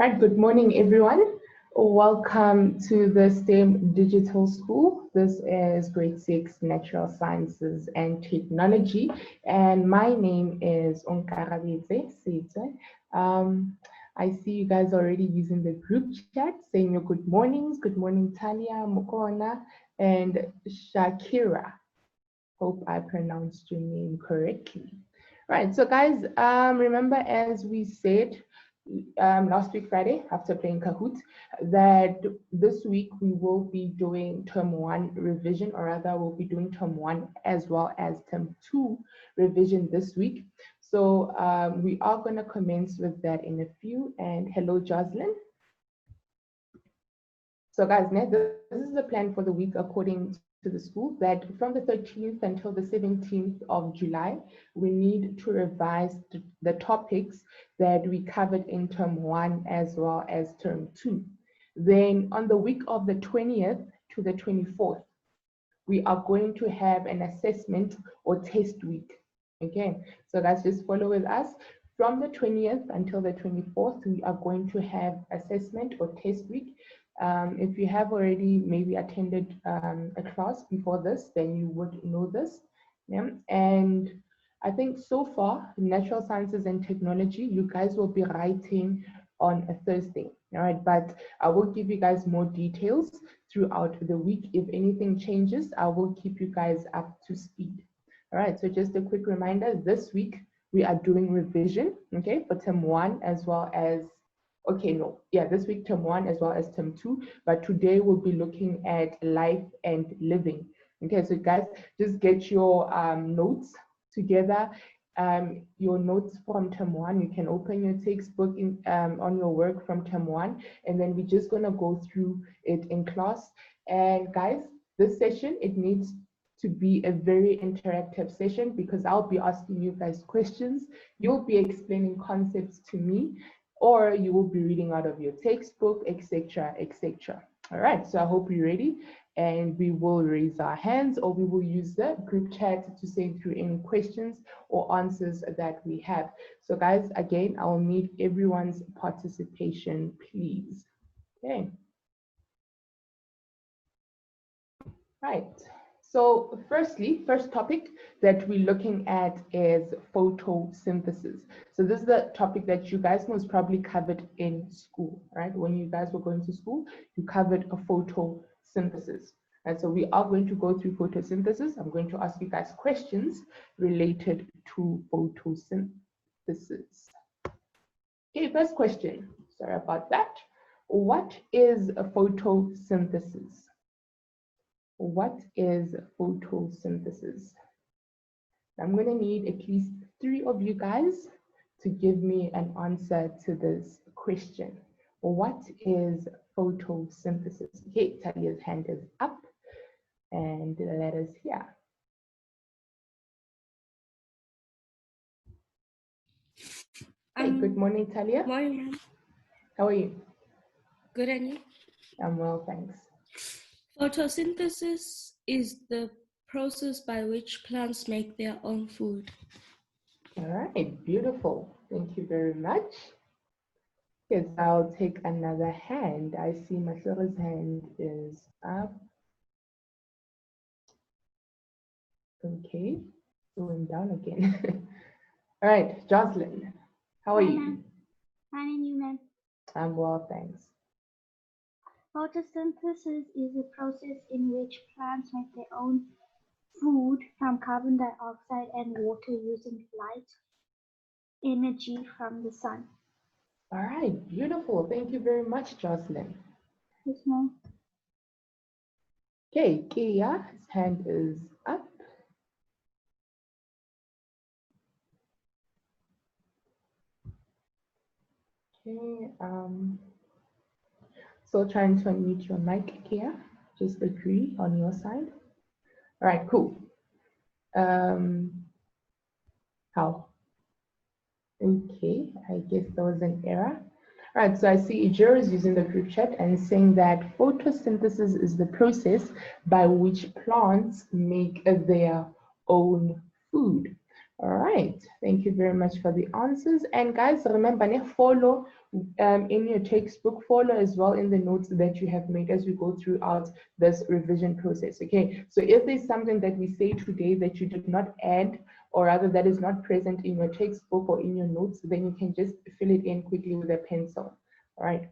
Right, good morning, everyone. Welcome to the STEM Digital School. This is grade 6 Natural Sciences and Technology, and my name is Onkarabetse Seitwe. I see you guys already using the group chat, saying your good mornings. Good morning, Talia, Mukona, and Shakira. Hope I pronounced your name correctly. Right, so guys, remember as we said last week Friday after playing Kahoot, that this week we will be doing term 1 revision, or rather we'll be doing term 1 as well as term 2 revision this week. So we are going to commence with that in a few. And hello, Jocelyn. So guys, this is the plan for the week according to the school, that from the 13th until the 17th of July, we need to revise the topics that we covered in term 1 as well as term 2. Then on the week of the 20th to the 24th, we are going to have an assessment or test week. Okay, so guys, just follow with us. From the 20th until the 24th, we are going to have assessment or test week. If you have already maybe attended a class before this, then you would know this. Yeah? And I think so far, natural sciences and technology, you guys will be writing on a Thursday. All right, but I will give you guys more details throughout the week. If anything changes, I will keep you guys up to speed. All right, so just a quick reminder, this week we are doing revision, okay, for term 1 as well as this week term 1 as well as term 2, but today we'll be looking at life and living. Okay, so guys, just get your notes together. Your notes from term 1, you can open your textbook on your work from term 1, and then we're just going to go through it in class. And guys, this session, it needs to be a very interactive session because I'll be asking you guys questions. You'll be explaining concepts to me, or you will be reading out of your textbook, etc., etc. All right, so I hope you're ready, and we will raise our hands, or we will use the group chat to send through any questions or answers that we have. So guys, again, I will need everyone's participation, please. Okay. Right. So firstly, first topic that we're looking at is photosynthesis. So this is the topic that you guys most probably covered in school, right? When you guys were going to school, you covered a photosynthesis. And so we are going to go through photosynthesis. I'm going to ask you guys questions related to photosynthesis. Okay, first question. Sorry about that. What is a photosynthesis? What is photosynthesis? I'm going to need at least 3 of you guys to give me an answer to this question. What is photosynthesis? Okay, Talia's hand is up, and let us hear. Hey, good morning, Talia. Morning. How are you? Good, and you? I'm well, thanks. Photosynthesis is the process by which plants make their own food. All right, beautiful. Thank you very much. Yes, I'll take another hand. I see Mahlori's hand is up. Okay, going down again. All right, Jocelyn, how are you? Fine, and you, ma'am? I'm well, thanks. Photosynthesis is a process in which plants make their own food from carbon dioxide and water using light energy from the sun. All right, beautiful. Thank you very much, Jocelyn. Yes, ma'am. Okay, Kia, his hand is up. Okay, still trying to unmute your mic, Kia. Just agree on your side. All right, cool. How? Okay, I guess there was an error. All right, so I see Ijiro is using the group chat and saying that photosynthesis is the process by which plants make their own food. All right, thank you very much for the answers. And guys, remember, follow in your textbook, follow as well in the notes that you have made as we go throughout this revision process. Okay, so if there's something that we say today that you did not add, or rather that is not present in your textbook or in your notes, then you can just fill it in quickly with a pencil. All right.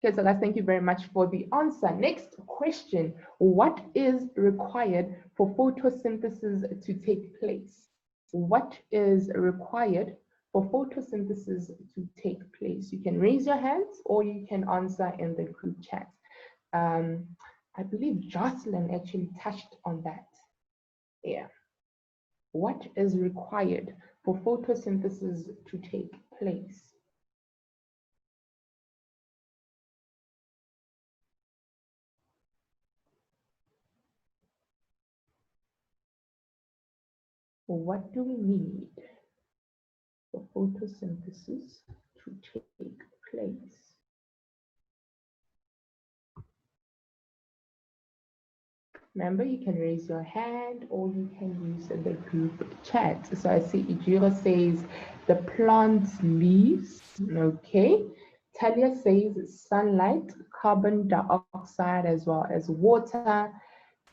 Okay, so guys, thank you very much for the answer. Next question, what is required for photosynthesis to take place? What is required for photosynthesis to take place? You can raise your hands or you can answer in the group chat. I believe Jocelyn actually touched on that. Yeah. What is required for photosynthesis to take place? What do we need for photosynthesis to take place? Remember, you can raise your hand or you can use the group chat. So I see Ijira says the plant's leaves. Okay. Talia says sunlight, carbon dioxide, as well as water.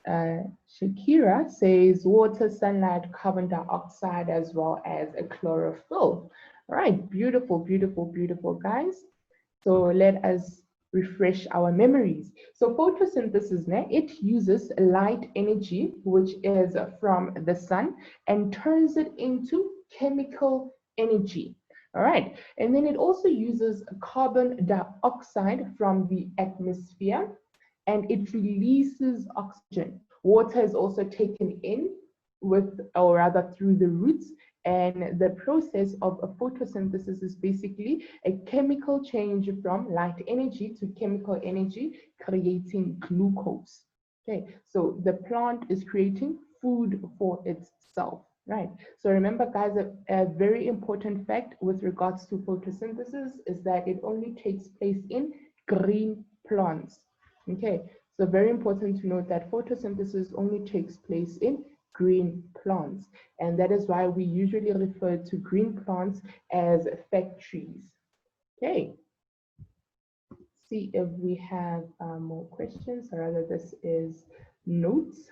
Shakira says water, sunlight, carbon dioxide, as well as a chlorophyll. All right, beautiful, beautiful, beautiful, guys. So let us refresh our memories. So photosynthesis, it uses light energy, which is from the sun, and turns it into chemical energy. All right, and then it also uses carbon dioxide from the atmosphere, and it releases oxygen. Water is also taken in with, or rather through the roots, and the process of a photosynthesis is basically a chemical change from light energy to chemical energy, creating glucose. Okay, so the plant is creating food for itself, right? So remember, guys, a very important fact with regards to photosynthesis is that it only takes place in green plants. Okay, so very important to note that photosynthesis only takes place in green plants, and that is why we usually refer to green plants as factories. Okay, see if we have more questions, or rather this is notes.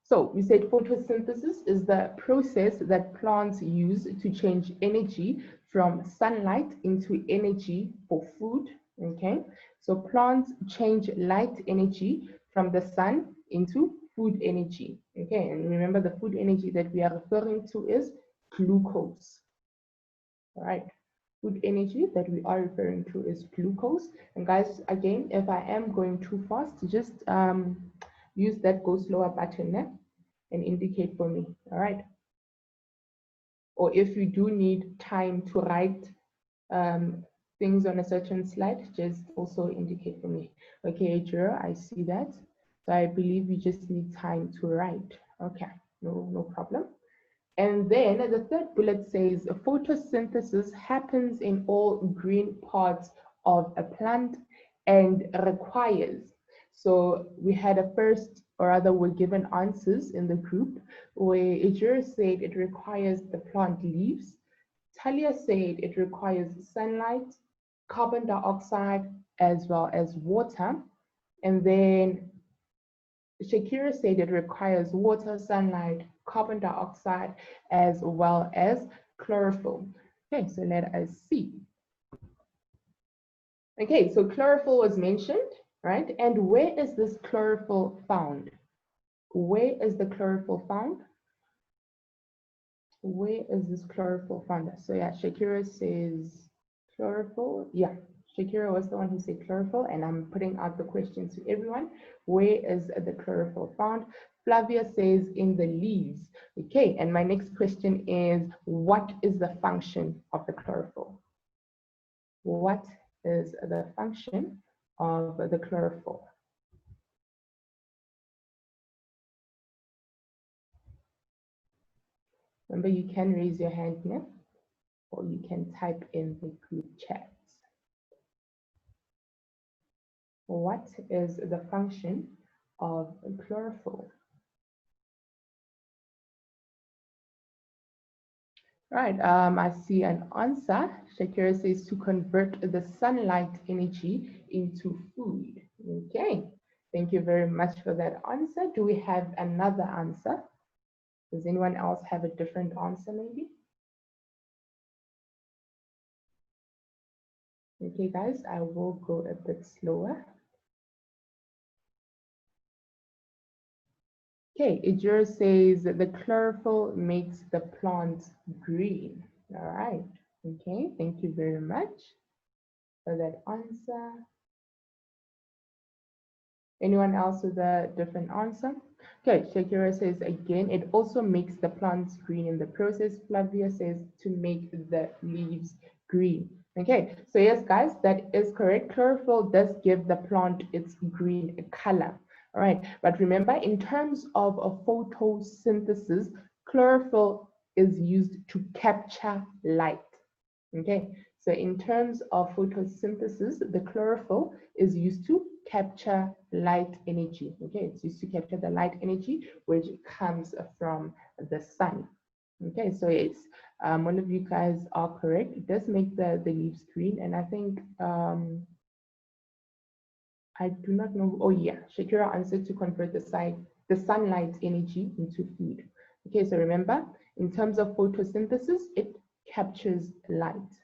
So we said photosynthesis is the process that plants use to change energy from sunlight into energy for food. Okay, so plants change light energy from the sun into food energy. Okay, and remember the food energy that we are referring to is glucose. All right, food energy that we are referring to is glucose. And guys, again, if I am going too fast, just use that go slower button there and indicate for me. All right. Or if you do need time to write things on a certain slide, just also indicate for me. Okay, Jura, I see that. So I believe you just need time to write. Okay, no problem. And then the third bullet says photosynthesis happens in all green parts of a plant and requires. So we had a first, or rather were given answers in the group where Ijira said it requires the plant leaves. Talia said it requires sunlight, carbon dioxide, as well as water. And then Shakira said it requires water, sunlight, carbon dioxide, as well as chlorophyll. Okay, so let us see. Okay, so chlorophyll was mentioned, right? And where is this chlorophyll found? Where is the chlorophyll found? Where is this chlorophyll found? So yeah, Shakira says chlorophyll. Yeah, Shakira was the one who said chlorophyll, and I'm putting out the question to everyone. Where is the chlorophyll found? Flavia says in the leaves. Okay, and my next question is, what is the function of the chlorophyll? What is the function of the chlorophyll? Remember, you can raise your hand here, or you can type in the group chat. What is the function of chlorophyll? Right, I see an answer. Shakira says to convert the sunlight energy into food. Okay, thank you very much for that answer. Do we have another answer? Does anyone else have a different answer maybe? Okay, guys, I will go a bit slower. Okay, Ijur says the chlorophyll makes the plants green. All right. Okay, thank you very much for that answer. Anyone else with a different answer? Okay, Shakira says again, it also makes the plants green in the process. Flavia says to make the leaves green. Okay, so yes, guys, that is correct. Chlorophyll does give the plant its green color. All right, but remember, in terms of a photosynthesis, chlorophyll is used to capture light. Okay, so in terms of photosynthesis, the chlorophyll is used to capture light energy. Okay, it's used to capture the light energy which comes from the sun. Okay, so it's one of you guys are correct. It does make the leaves green, and I think I do not know. Oh yeah, Shakira answered to convert the sunlight energy into food. Okay, so remember, in terms of photosynthesis, it captures light.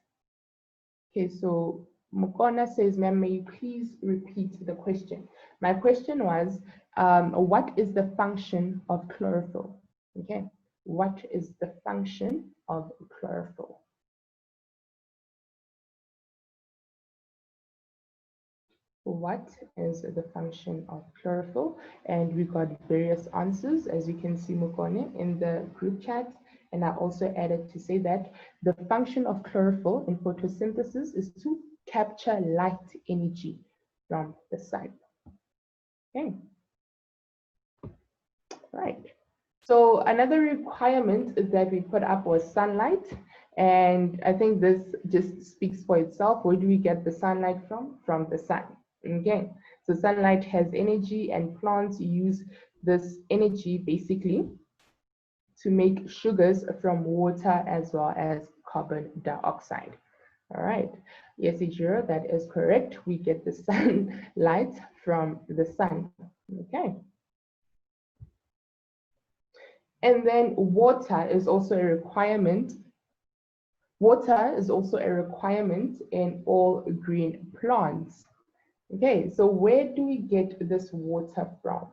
Okay, so Mukona says, ma'am, may you please repeat the question? My question was, what is the function of chlorophyll? Okay, what is the function of chlorophyll? What is the function of chlorophyll? And we got various answers, as you can see, Mukone, in the group chat. And I also added to say that the function of chlorophyll in photosynthesis is to capture light energy from the sun. Okay, right. So another requirement that we put up was sunlight. And I think this just speaks for itself. Where do we get the sunlight from? From the sun. Okay, so sunlight has energy and plants use this energy basically to make sugars from water as well as carbon dioxide. All right, yes, Ijiro, that is correct. We get the sunlight from the sun. Okay. And then water is also a requirement. Water is also a requirement in all green plants. Okay, so where do we get this water from?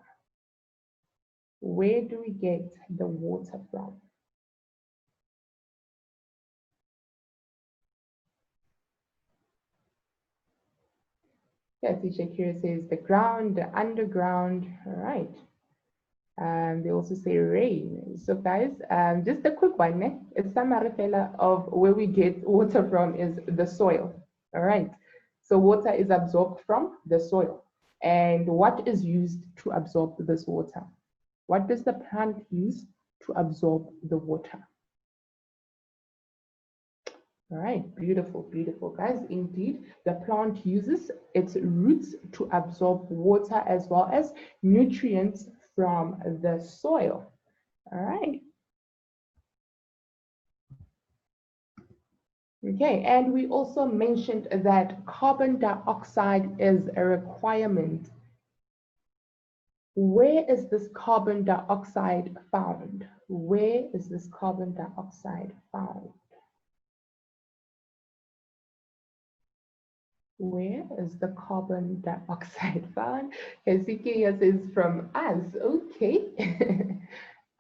Where do we get the water from? Yes, Shakira says the ground, the underground. All right. They also say rain. So guys, just a quick one. A summary of where we get water from is the soil. All right. So water is absorbed from the soil. And what is used to absorb this water? What does the plant use to absorb the water? All right, beautiful, beautiful, guys. Indeed, the plant uses its roots to absorb water as well as nutrients from the soil. All right. Okay, and we also mentioned that carbon dioxide is a requirement. Where is this carbon dioxide found? Where is this carbon dioxide found? Where is the carbon dioxide found? Hezekiah says from us. Okay.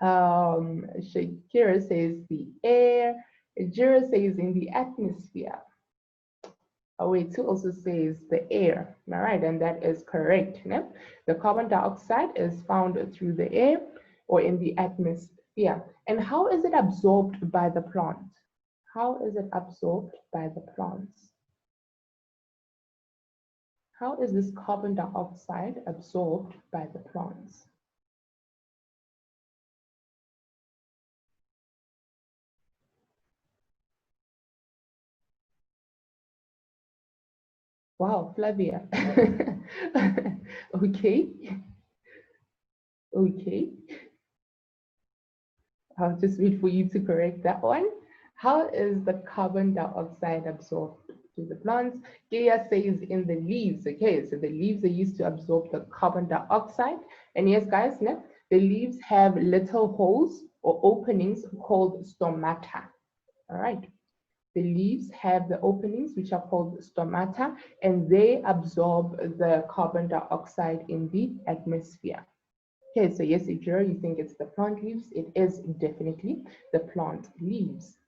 Shakira says the air. Jira says in the atmosphere. Awaitu also says the air. All right, and that is correct. No? The carbon dioxide is found through the air or in the atmosphere. And how is it absorbed by the plant? How is it absorbed by the plants? How is this carbon dioxide absorbed by the plants? Wow, Flavia. Okay. Okay. I'll just wait for you to correct that one. How is the carbon dioxide absorbed to the plants? Gaia says in the leaves. Okay, so the leaves are used to absorb the carbon dioxide. And yes, guys, no, the leaves have little holes or openings called stomata. All right. The leaves have the openings which are called stomata, and they absorb the carbon dioxide in the atmosphere. Okay, so yes, Ijiro, you think it's the plant leaves? It is definitely the plant leaves.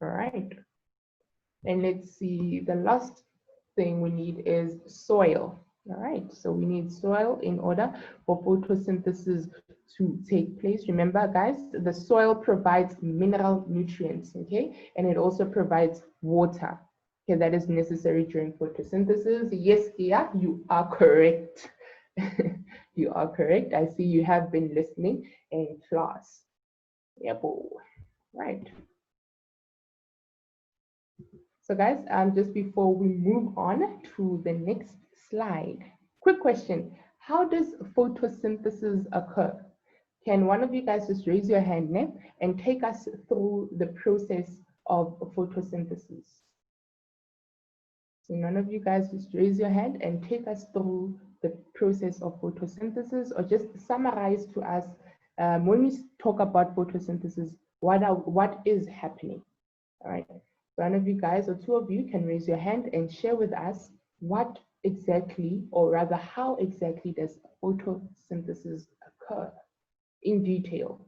All right. And let's see, the last thing we need is soil. All right, so we need soil in order for photosynthesis to take place. Remember, guys, the soil provides mineral nutrients, okay? And it also provides water, okay, that is necessary during photosynthesis. Yes, Kia, you are correct. You are correct. I see you have been listening in class. Yep. Right. So guys, just before we move on to the next slide, quick question. How does photosynthesis occur? Can one of you guys just raise your hand now and take us through the process of photosynthesis? So none of you guys just raise your hand and take us through the process of photosynthesis, or just summarize to us when we talk about photosynthesis, what is happening? All right. One of you guys or two of you can raise your hand and share with us what exactly, or rather how exactly does photosynthesis occur in detail.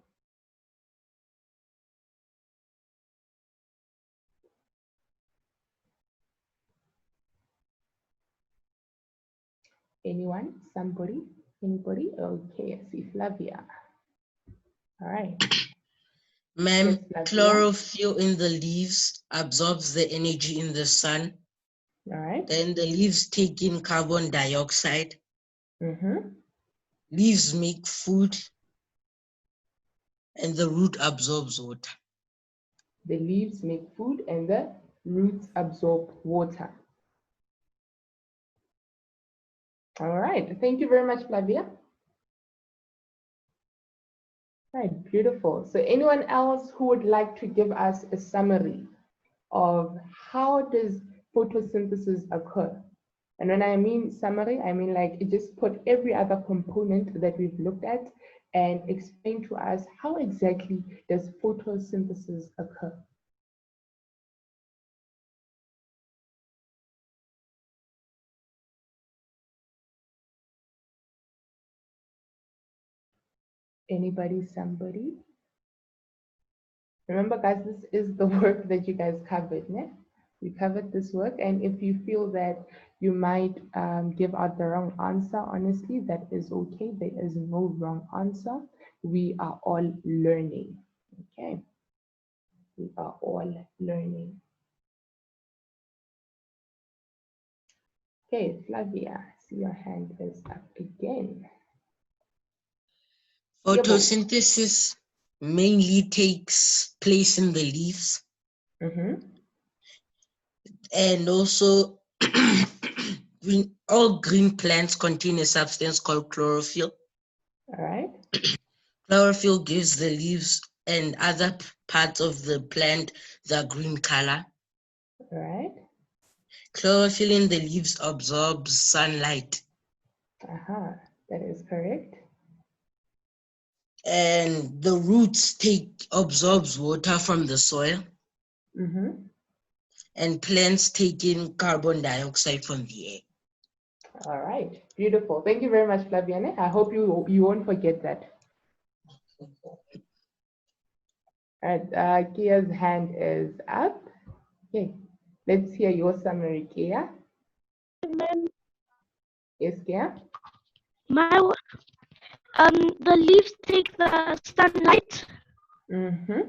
Anyone? Somebody? Anybody? Okay, I see Flavia. All right. Ma'am, Yes, chlorophyll in the leaves absorbs the energy in the sun. all right. Then the leaves take in carbon dioxide. Mm-hmm. Leaves make food, and the root absorbs water. The leaves make food and the roots absorb water. All right. Thank you very much, Flavia. Right, beautiful. So anyone else who would like to give us a summary of how does photosynthesis occur? And when I mean summary, I mean like just put every other component that we've looked at and explain to us how exactly does photosynthesis occur? Anybody, somebody? Remember, guys, this is the work that you guys covered, né? You covered this work, and if you feel that you might give out the wrong answer, honestly, that is okay. There is no wrong answer. We are all learning, okay? We are all learning. Okay, Flavia, I see your hand is up again. Photosynthesis mainly takes place in the leaves. Mm-hmm. And also, all green plants contain a substance called chlorophyll. All right. Chlorophyll gives the leaves and other parts of the plant the green color. All right. Chlorophyll in the leaves absorbs sunlight. That is correct. And the roots absorbs water from the soil. Mm-hmm. And plants take in carbon dioxide from the air. All right, beautiful. Thank you very much, Flaviane. I hope you won't forget that. All right, Kia's hand is up. Okay, let's hear your summary, Kia. Yes, Kia? The leaves take the sunlight, Mm-hmm.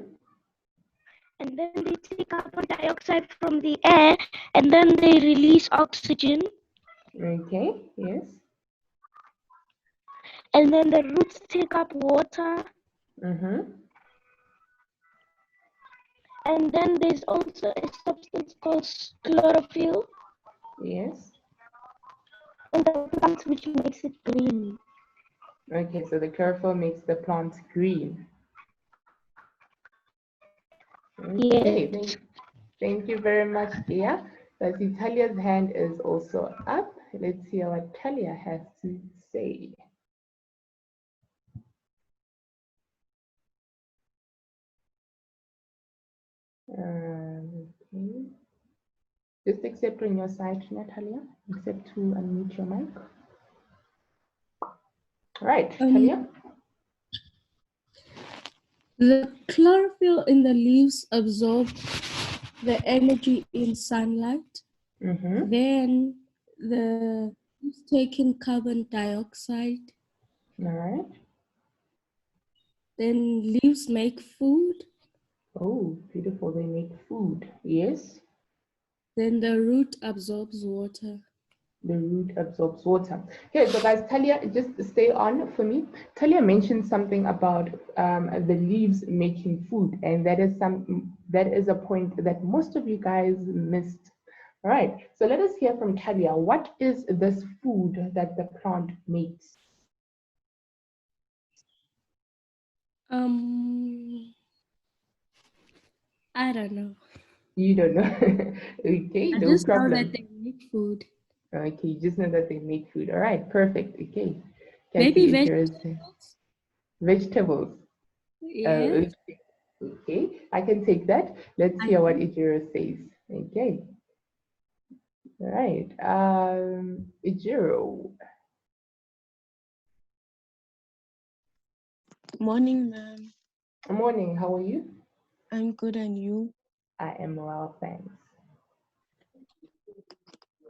and then they take carbon dioxide from the air, and then they release oxygen, Okay, yes. and then the roots take up water, Mm-hmm. and then there's also a substance called chlorophyll Yes. in the plant which makes it green. Okay, so the chlorophyll makes the plant green. Okay, Yes. thank you very much, Dia. So I see Talia's hand is also up. Let's hear what Talia has to say. Okay. Just accept on your side, Natalia. Accept to unmute your mic. Right, Talia. The chlorophyll in the leaves absorb the energy in sunlight. Mm-hmm. Then the leaves take in carbon dioxide. All right. Then leaves make food. Oh, beautiful. They make food. Yes. Then the root absorbs water. The root absorbs water. Okay, so guys, Talia, just stay on for me. Talia mentioned something about the leaves making food, and that is a point that most of you guys missed. All right, so let us hear from Talia. What is this food that the plant makes? I don't know. You don't know. Okay, I no just know problem. that they make food. Okay, you just know that they make food. All right, perfect. Okay. Maybe Cassie, vegetables. vegetables. Yeah. Okay. Okay, I can take that. Let's I hear what think. Ijiro says. Okay. All right. Ijiro. Morning, ma'am. Morning. How are you? I'm good, and you? I am well, thanks.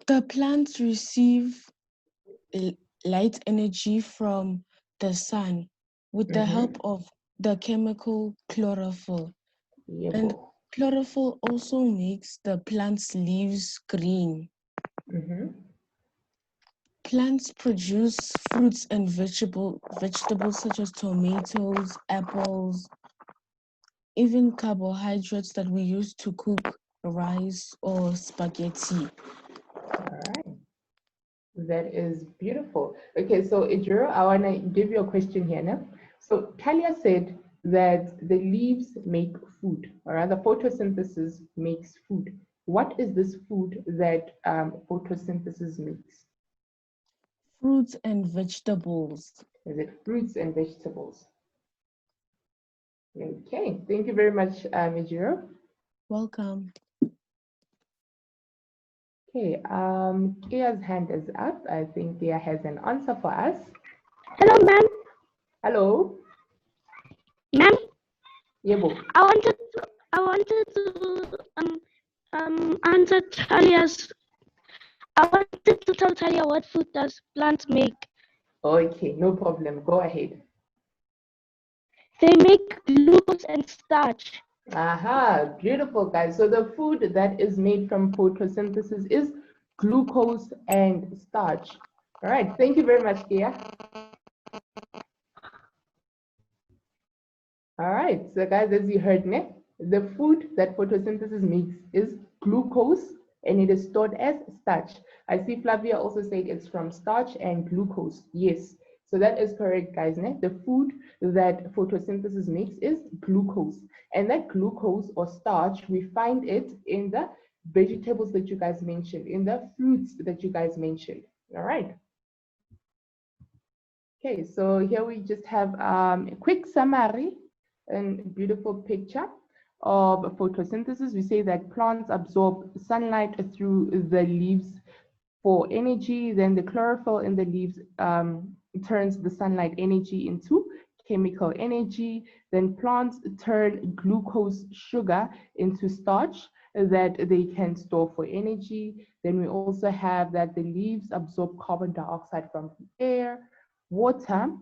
The plants receive light energy from the sun with the help of the chemical chlorophyll. Yeah, And boy. chlorophyll also makes the plant's leaves green. Plants produce fruits and vegetables such as tomatoes, apples, even carbohydrates that we use to cook rice or spaghetti. All right. That is beautiful. Okay, so Ijiro, I want to give you a question here now. So Talia said that the leaves make food, all right? The photosynthesis makes food. What is this food that photosynthesis makes? Fruits and vegetables. Is it fruits and vegetables? Okay, thank you very much, Ijiro. Welcome. Okay, Kia's hand is up. I think Kia has an answer for us. Hello, ma'am. Hello, Ma'am, Yebo. I wanted to answer Talia's. I wanted to tell Talia what food does plants make. Okay, no problem. Go ahead. They make glucose and starch. Aha, beautiful, guys. So the food that is made from photosynthesis is glucose and starch. All right, thank you very much, Kia. All right, so guys, as you heard, the food that photosynthesis makes is glucose and it is stored as starch. I see Flavia also said it's from starch and glucose. Yes, so that is correct, guys. The food that photosynthesis makes is glucose. And that glucose or starch, we find it in the vegetables that you guys mentioned, in the fruits that you guys mentioned. All right. Okay, so here we just have a quick summary and beautiful picture of photosynthesis. We say that plants absorb sunlight through the leaves for energy. Then the chlorophyll in the leaves turns the sunlight energy into chemical energy. Then plants turn glucose sugar into starch that they can store for energy. Then we also have that the leaves absorb carbon dioxide from the air. Water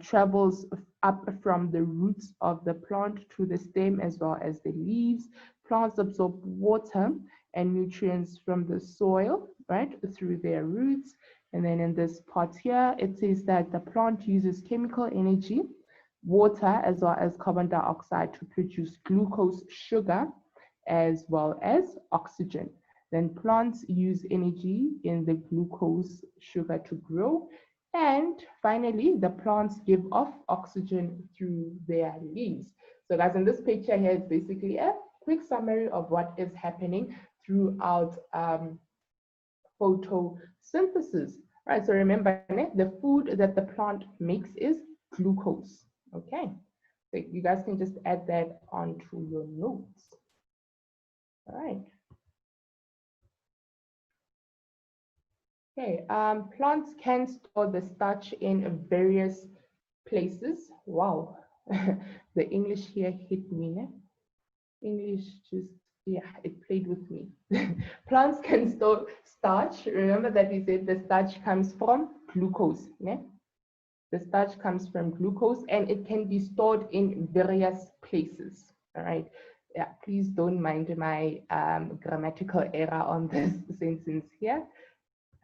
travels up from the roots of the plant to the stem as well as the leaves. Plants absorb water and nutrients from the soil, right, through their roots. And then in this part here, it says that the plant uses chemical energy, water, as well as carbon dioxide to produce glucose sugar, as well as oxygen. Then plants use energy in the glucose sugar to grow. And finally, the plants give off oxygen through their leaves. So guys, in this picture here, it's basically a quick summary of what is happening throughout photosynthesis. Right, so remember, the food that the plant makes is glucose. Okay, so you guys can just add that onto your notes. All right. Okay, plants can store the starch in various places. Wow, the English here hit me. Ne? English just, yeah, it played with me. Plants can store starch. Remember that we said the starch comes from glucose. Ne? The starch comes from glucose and it can be stored in various places. All right. Yeah, please don't mind my grammatical error on this sentence here.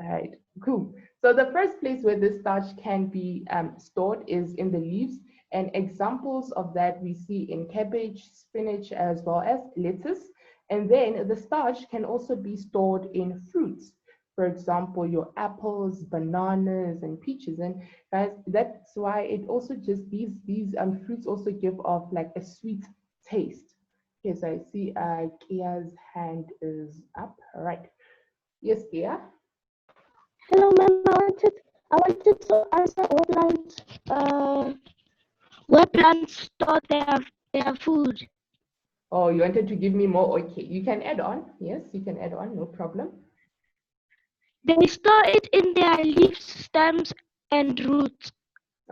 All right, cool. So the first place where this starch can be stored is in the leaves, and examples of that we see in cabbage, spinach, as well as lettuce. And then the starch can also be stored in fruits. For example, your apples, bananas, and peaches. And guys, that's why it also just these fruits also give off like a sweet taste. Okay, so I see Kia's hand is up. All right. Yes, Kia. Hello, ma'am. I wanted to answer what plants store their food. Oh, you wanted to give me more? Okay, you can add on. Yes, you can add on, no problem. They store it in their leaves, stems, and roots.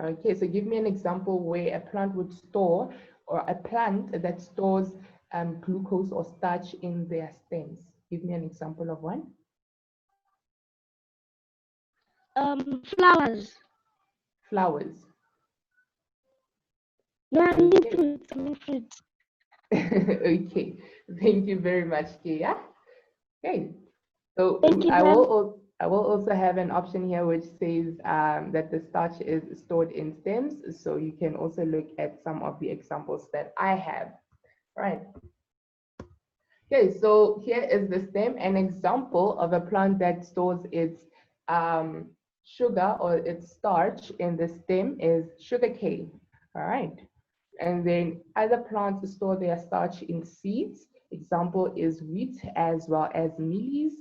Okay, so give me an example where a plant would store, or a plant that stores glucose or starch in their stems. Give me an example of one. Flowers. Flowers. No, I mean Okay. fruits. I mean fruits. Okay, thank you very much, Kia. Okay, so Thank you, I ma'am. will also have an option here which says that the starch is stored in stems. So you can also look at some of the examples that I have. Right. Okay, so here is the stem. An example of a plant that stores its sugar or its starch in the stem is sugarcane. All right. And then other plants store their starch in seeds. Example is wheat as well as mealies.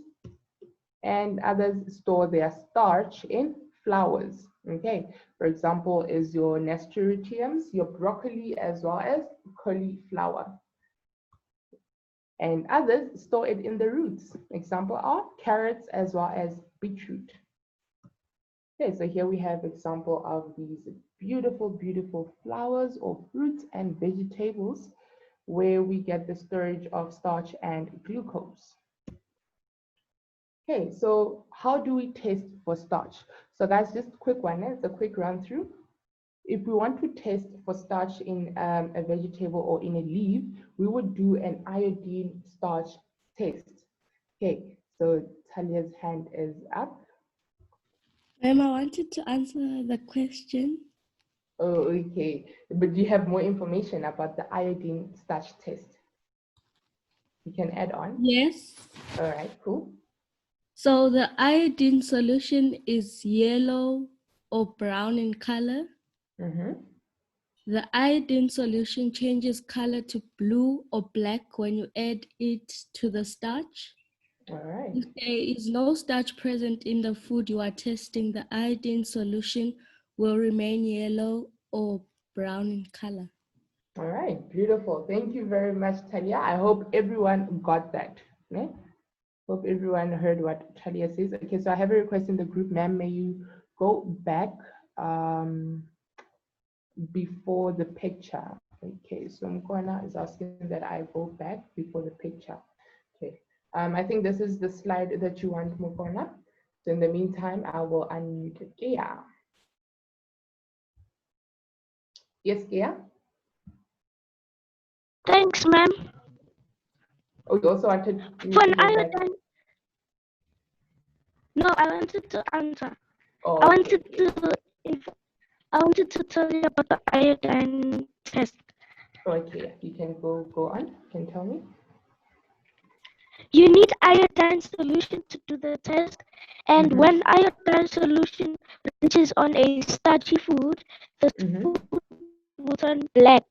And others store their starch in flowers. Okay, for example, is your nasturtiums, your broccoli, as well as cauliflower. And others store it in the roots. Example are carrots as well as beetroot. Okay, so here we have example of these beautiful, beautiful flowers or fruits and vegetables where we get the storage of starch and glucose. Okay, so how do we test for starch? So guys, just a quick one, it's a quick run through. If we want to test for starch in a vegetable or in a leaf, we would do an iodine starch test. Okay, so Talia's hand is up. Ma'am, I wanted to answer the question. Oh, okay. But do you have more information about the iodine starch test? You can add on. Yes. All right, cool. So the iodine solution is yellow or brown in color. Mm-hmm. The iodine solution changes color to blue or black when you add it to the starch. All right. If there is no starch present in the food you are testing, the iodine solution will remain yellow or brown in color. All right, beautiful. Thank you very much, Talia. I hope everyone got that. Okay? Hope everyone heard what Talia says. Okay, so I have a request in the group, ma'am. May you go back before the picture? Okay, so Mkwana is asking that I go back before the picture. Okay, I think this is the slide that you want, Mkwana. So in the meantime, I will unmute Gia. Yes, Gia? Thanks, ma'am. Oh, you also wanted me For to an go back? iodine. No, I wanted to answer. Oh, I okay. wanted to tell you about the iodine test. Okay, you can go on. You can tell me. You need iodine solution to do the test, and when iodine solution reaches on a starchy food, the food will turn black.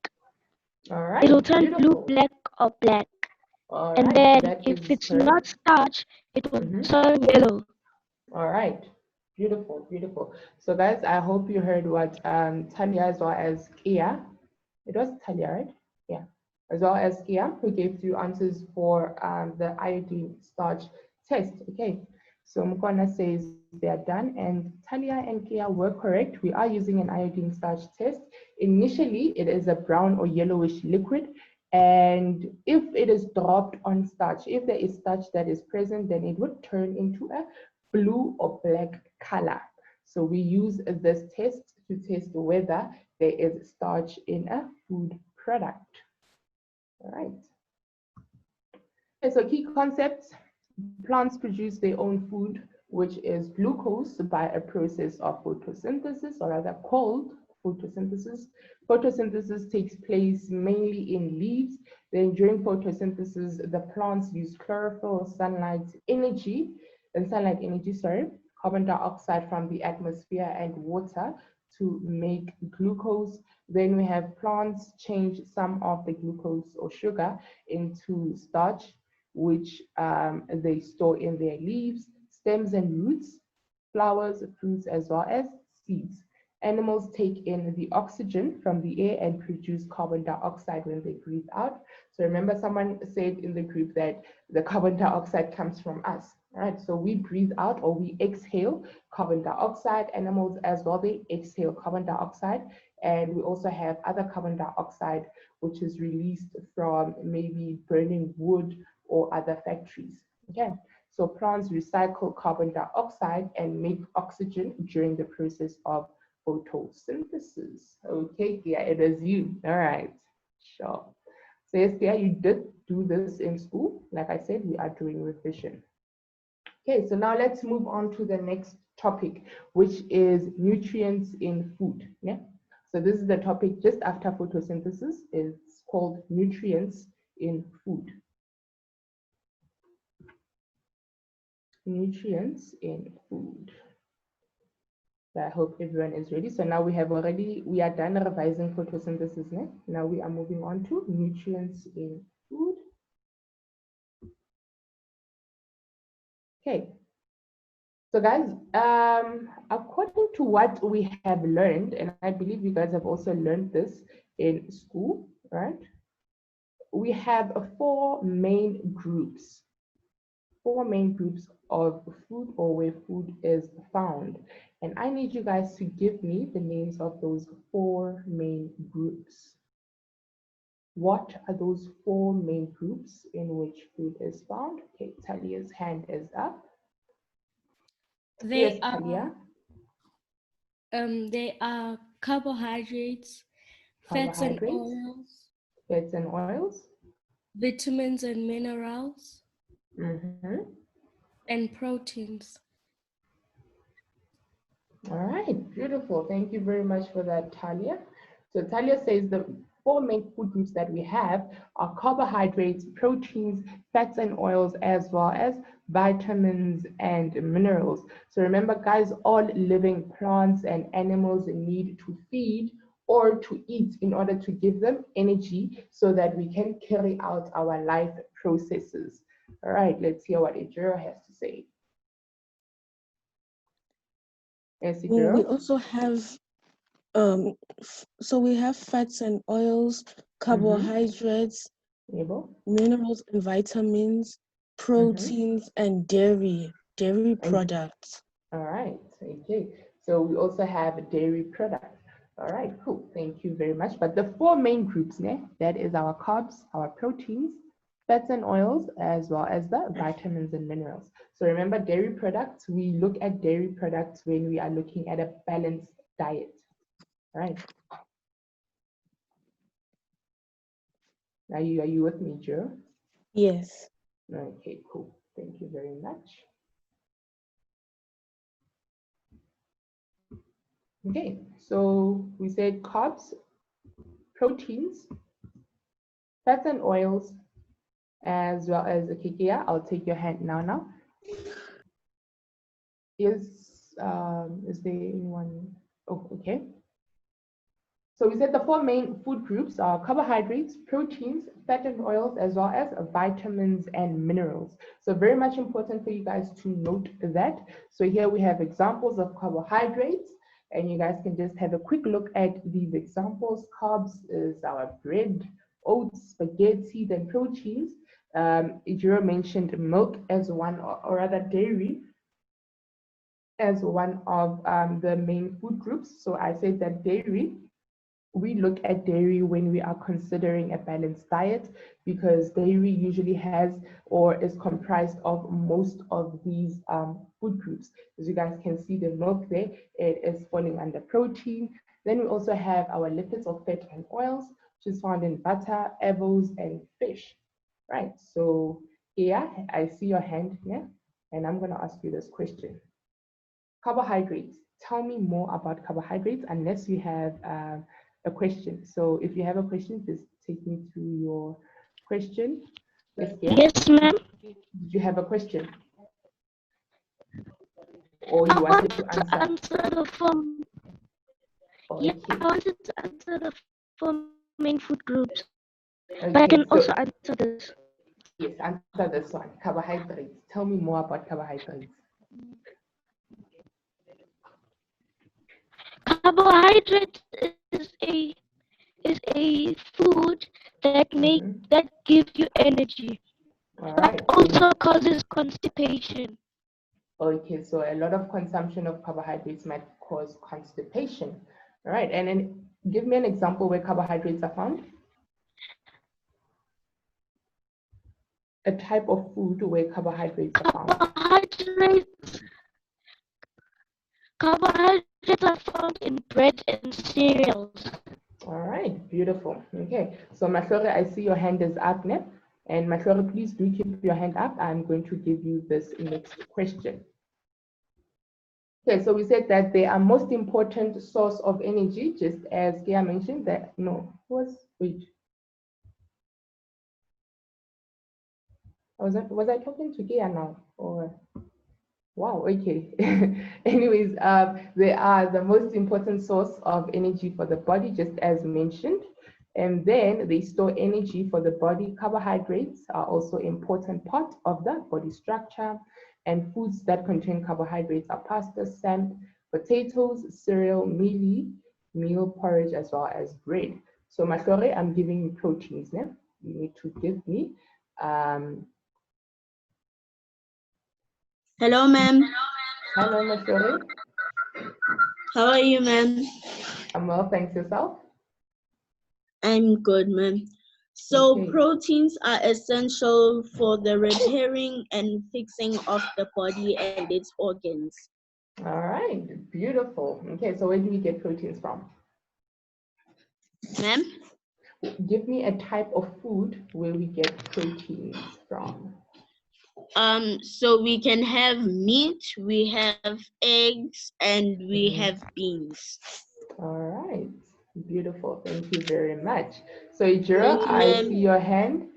All right. It will turn beautiful. blue, black, or black. All And right, then that if is it's correct. not starch, it will Mhm. turn yellow. All right. Beautiful, beautiful. So guys, I hope you heard what Talia as well as Kia. It was Talia, right? Yeah. As well as Kia, who gave you answers for the iodine starch test. Okay. So Mukwana says they are done, and Talia and Kia were correct. We are using an iodine starch test. Initially, it is a brown or yellowish liquid, and if it is dropped on starch, if there is starch that is present, then it would turn into a blue or black color. So we use this test to test whether there is starch in a food product. All right. Okay, so key concepts. Plants produce their own food, which is glucose, by a process of photosynthesis, or rather called photosynthesis. Photosynthesis takes place mainly in leaves. Then during photosynthesis, the plants use chlorophyll, sunlight energy, carbon dioxide from the atmosphere and water to make glucose. Then we have plants change some of the glucose or sugar into starch, which they store in their leaves, stems, and roots, flowers, fruits, as well as seeds. Animals take in the oxygen from the air and produce carbon dioxide when they breathe out. So remember, someone said in the group that the carbon dioxide comes from us, right? So we breathe out or we exhale carbon dioxide. Animals as well, they exhale carbon dioxide. And we also have other carbon dioxide, which is released from maybe burning wood or other factories. Okay, so plants recycle carbon dioxide and make oxygen during the process of photosynthesis. Okay, yeah, it is you. All right, sure. So yes, yeah, you did do this in school. Like I said, we are doing revision. Okay, so now let's move on to the next topic, which is nutrients in food. Yeah. So this is the topic just after photosynthesis. It's called nutrients in food. Nutrients in food. So I hope everyone is ready. So now we are done revising photosynthesis. Now we are moving on to nutrients in food. Okay. So guys, according to what we have learned, and I believe you guys have also learned this in school, right? We have four main groups of food, or where food is found. And I need you guys to give me the names of those four main groups. What are those four main groups in which food is found? Okay, Talia's hand is up. Yes, Talia. They are carbohydrates, fats and Carbohydrates, oils, fats and oils. vitamins and minerals, Mm-hmm. and proteins. All right, beautiful. Thank you very much for that, Talia. So Talia says the four main food groups that we have are carbohydrates, proteins, fats and oils, as well as vitamins and minerals. So remember, guys, all living plants and animals need to feed or to eat in order to give them energy so that we can carry out our life processes. All right, let's hear what Ejiro has to say. Yes, Well, we Ejiro. also have so we have fats and oils, Mm-hmm. carbohydrates, Able. minerals and vitamins, Mm-hmm. proteins, and dairy And products. all right, okay. So we also have dairy products. All right, cool. Thank you very much. But the four main groups, that is our carbs, our proteins, fats and oils, as well as the vitamins and minerals. So remember, dairy products, we look at dairy products when we are looking at a balanced diet. All right. Are you with me, Joe? Yes. Okay, cool. Thank you very much. Okay, so we said carbs, proteins, fats and oils, as well as Kikia. I'll take your hand now. Is there anyone? Oh, okay. So we said the four main food groups are carbohydrates, proteins, fat and oils, as well as vitamins and minerals. So very much important for you guys to note that. So here we have examples of carbohydrates, and you guys can just have a quick look at these examples. Carbs is our bread, oats, spaghetti, then proteins. Ijiro mentioned milk as one, or rather dairy, as one of the main food groups. So I said that dairy, we look at dairy when we are considering a balanced diet, because dairy usually has or is comprised of most of these food groups. As you guys can see, the milk there, it is falling under protein. Then we also have our lipids or fat and oils, which is found in butter, avos, and fish. Right, so yeah, I see your hand here, and I'm going to ask you this question. Carbohydrates. Tell me more about carbohydrates, unless you have a question. So if you have a question, just take me to your question. Yes, yeah. Yes, ma'am. Did you have a question? Or you I wanted wanted to to answer? answer the form. Yeah, Okay. I wanted to answer the four main food groups, but I Okay, can also answer this. yes, answer this one. Carbohydrates. Tell me more about carbohydrates. Carbohydrates is a food that that gives you energy, All but right. also causes constipation. Okay, so a lot of consumption of carbohydrates might cause constipation. All right, and then give me an example where carbohydrates are found. A type of food where carbohydrates are found. Carbohydrates are found in bread and cereals. All right, beautiful. Okay, so Mahlore, I see your hand is up now. And Mahlore, please do keep your hand up. I'm going to give you this next question. Okay, so we said that they are most important source of energy, just as Gia mentioned that, no, wait. Was I talking to Gia now? Or wow, okay. Anyways, they are the most important source of energy for the body, just as mentioned. And then they store energy for the body. Carbohydrates are also important part of the body structure. And foods that contain carbohydrates are pasta, sand, potatoes, cereal, meal porridge, as well as bread. So Mahlore, I'm giving you proteins now. You need to give me Hello, ma'am. hello, Mahlore. How are you, ma'am? I'm well, thanks. Yourself? I'm good, ma'am. So Okay. proteins are essential for the repairing and fixing of the body and its organs. All right, beautiful. Okay, so where do we get proteins from? Ma'am? Give me a type of food where we get proteins from. So we can have meat, we have eggs, and we have beans. All right, beautiful. Thank you very much. So Ijiro, Thank you, I ma'am. see your hand.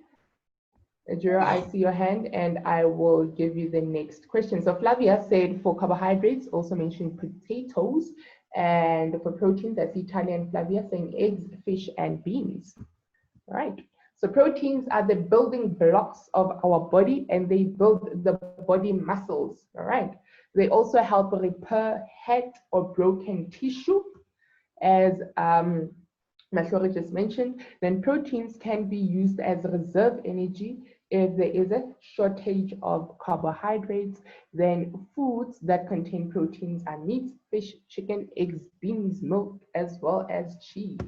Ijiro, I see your hand, and I will give you the next question. So Flavia said for carbohydrates, also mentioned potatoes, and for proteins, I see Tanya and Flavia saying eggs, fish, and beans. All right. So proteins are the building blocks of our body, and they build the body muscles. All right. They also help repair hurt or broken tissue, as Mahlore just mentioned. Then proteins can be used as reserve energy if there is a shortage of carbohydrates. Then foods that contain proteins are meat, fish, chicken, eggs, beans, milk, as well as cheese.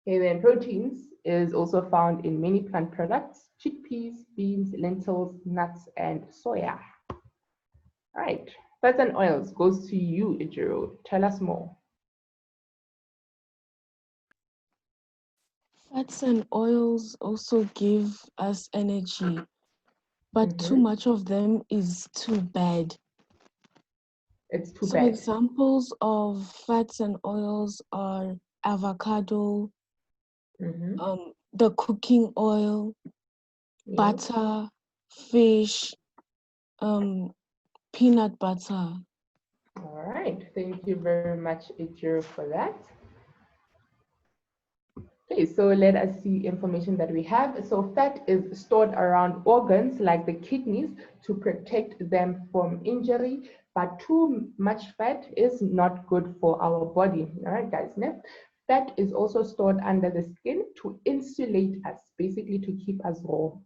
Okay, then proteins is also found in many plant products: chickpeas, beans, lentils, nuts, and soya. All right, fats and oils goes to you, Ijiro. Tell us more. Fats and oils also give us energy, but too much of them is too bad. It's too Some bad. examples of fats and oils are avocado, the cooking oil, butter, fish, peanut butter. All right, thank you very much, Ijiro, for that. Okay, so let us see information that we have. So fat is stored around organs like the kidneys to protect them from injury, but too much fat is not good for our body. All right, guys. Fat is also stored under the skin to insulate us, basically to keep us warm.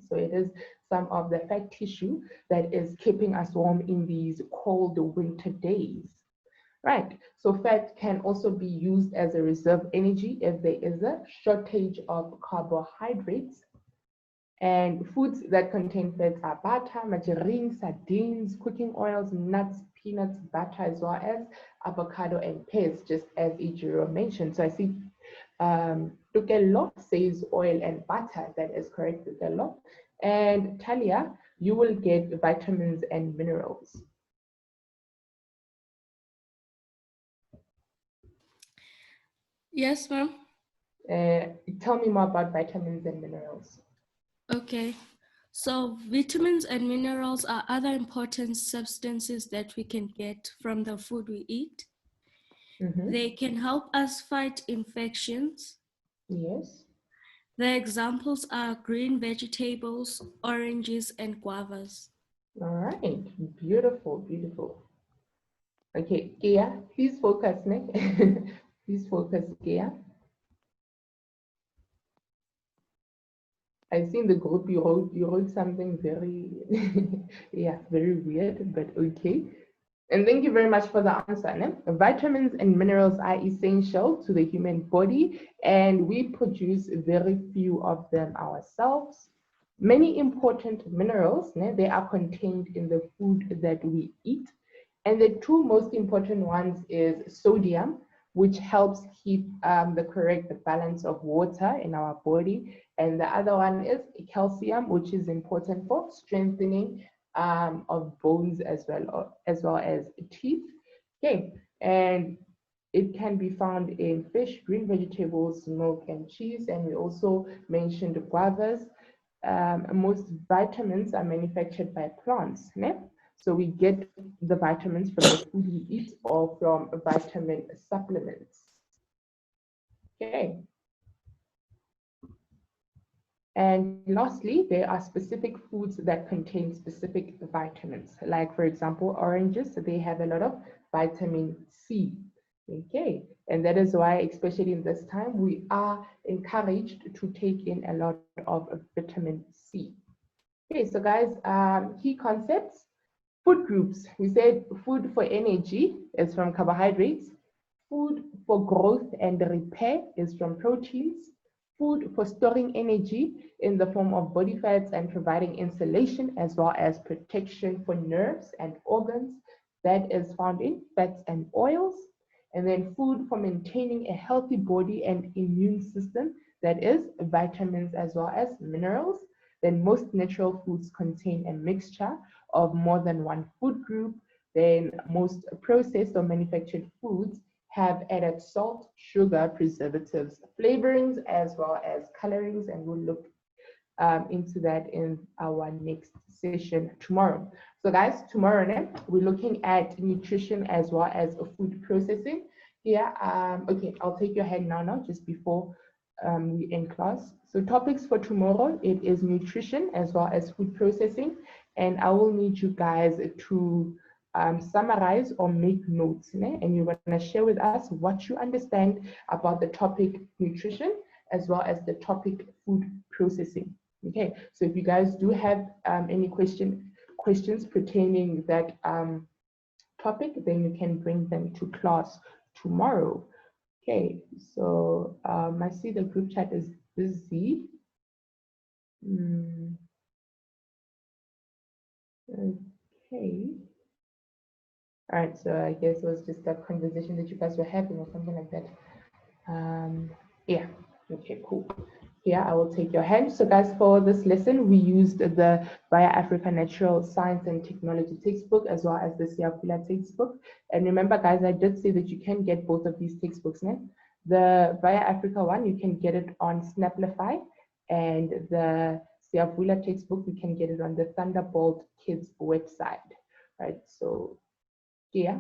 So it is some of the fat tissue that is keeping us warm in these cold winter days. Right, so fat can also be used as a reserve energy if there is a shortage of carbohydrates. And foods that contain fats are butter, margarine, sardines, cooking oils, nuts, peanuts, butter, as well as avocado and pears, just as Ijiro mentioned. So I see Tukelo says oil and butter. That is correct, Tukelo. And Talia, you will get vitamins and minerals. Yes, ma'am. Tell me more about vitamins and minerals. Okay. So vitamins and minerals are other important substances that we can get from the food we eat. They can help us fight infections. Yes. The examples are green vegetables, oranges, and guavas. All right. Beautiful, beautiful. Okay, Kia, please focus, Nick. Please focus, Kia. I see in the group you wrote something very, yeah, very weird, but okay. And thank you very much for the answer. Ne? Vitamins and minerals are essential to the human body, and we produce very few of them ourselves. Many important minerals, they are contained in the food that we eat. And the two most important ones is sodium, which helps keep the correct balance of water in our body. And the other one is calcium, which is important for strengthening of bones as well as teeth. Okay, and it can be found in fish, green vegetables, milk, and cheese. And we also mentioned guavas. Most vitamins are manufactured by plants. Né? So we get the vitamins from the food we eat or from vitamin supplements. Okay. And lastly, there are specific foods that contain specific vitamins. Like, for example, oranges, they have a lot of vitamin C. Okay, and that is why, especially in this time, we are encouraged to take in a lot of vitamin C. Okay, so guys, key concepts. Food groups. We said food for energy is from carbohydrates. Food for growth and repair is from proteins. Food for storing energy in the form of body fats and providing insulation as well as protection for nerves and organs. That is found in fats and oils. And then food for maintaining a healthy body and immune system. That is vitamins as well as minerals. Then most natural foods contain a mixture of more than one food group. Then most processed or manufactured foods have added salt, sugar, preservatives, flavorings, as well as colorings, and we'll look into that in our next session tomorrow. So guys, tomorrow we're looking at nutrition as well as food processing. Here, okay, I'll take your hand now, just before we end class. So topics for tomorrow, it is nutrition as well as food processing. And I will need you guys to summarize or make notes. And you're going to share with us what you understand about the topic nutrition as well as the topic food processing. Okay, so if you guys do have any questions pertaining that topic, then you can bring them to class tomorrow. Okay, so I see the group chat is busy. Okay. All right, so I guess it was just a conversation that you guys were having or something like that. Yeah, okay, cool. Here, I will take your hand. So guys, for this lesson, we used the Via Africa Natural Science and Technology textbook as well as the Siafula textbook. And remember, guys, I did say that you can get both of these textbooks. The Via Africa one, you can get it on Snaplify, and the Siafula textbook, you can get it on the Thunderbolt Kids website, right? So, yeah.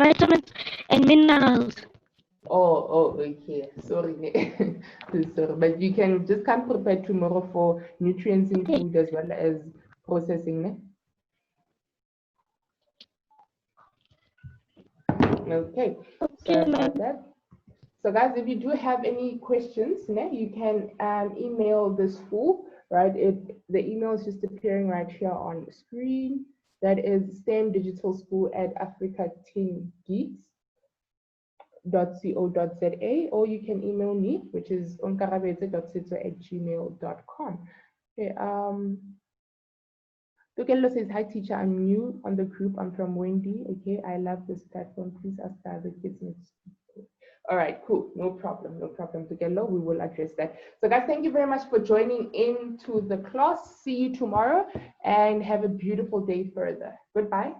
vitamins and minerals. Oh, okay. Sorry. Sorry. But you can just come prepared tomorrow for nutrients in food as well as processing. Ne? Okay. Sorry about that. So guys, if you do have any questions, you can email the school, right? The email is just appearing right here on the screen. That is stemdigitalschool@africateamgeeks.co.za, or you can email me, which is onkarabetse.sitso@gmail.com. Okay, Tukello says, hi teacher, I'm new on the group. I'm from Wendy. Okay, I love this platform. Please ask the other kids next to speak. All right, cool. No problem, Tukello. We will address that. So guys, thank you very much for joining into the class. See you tomorrow and have a beautiful day further. Goodbye.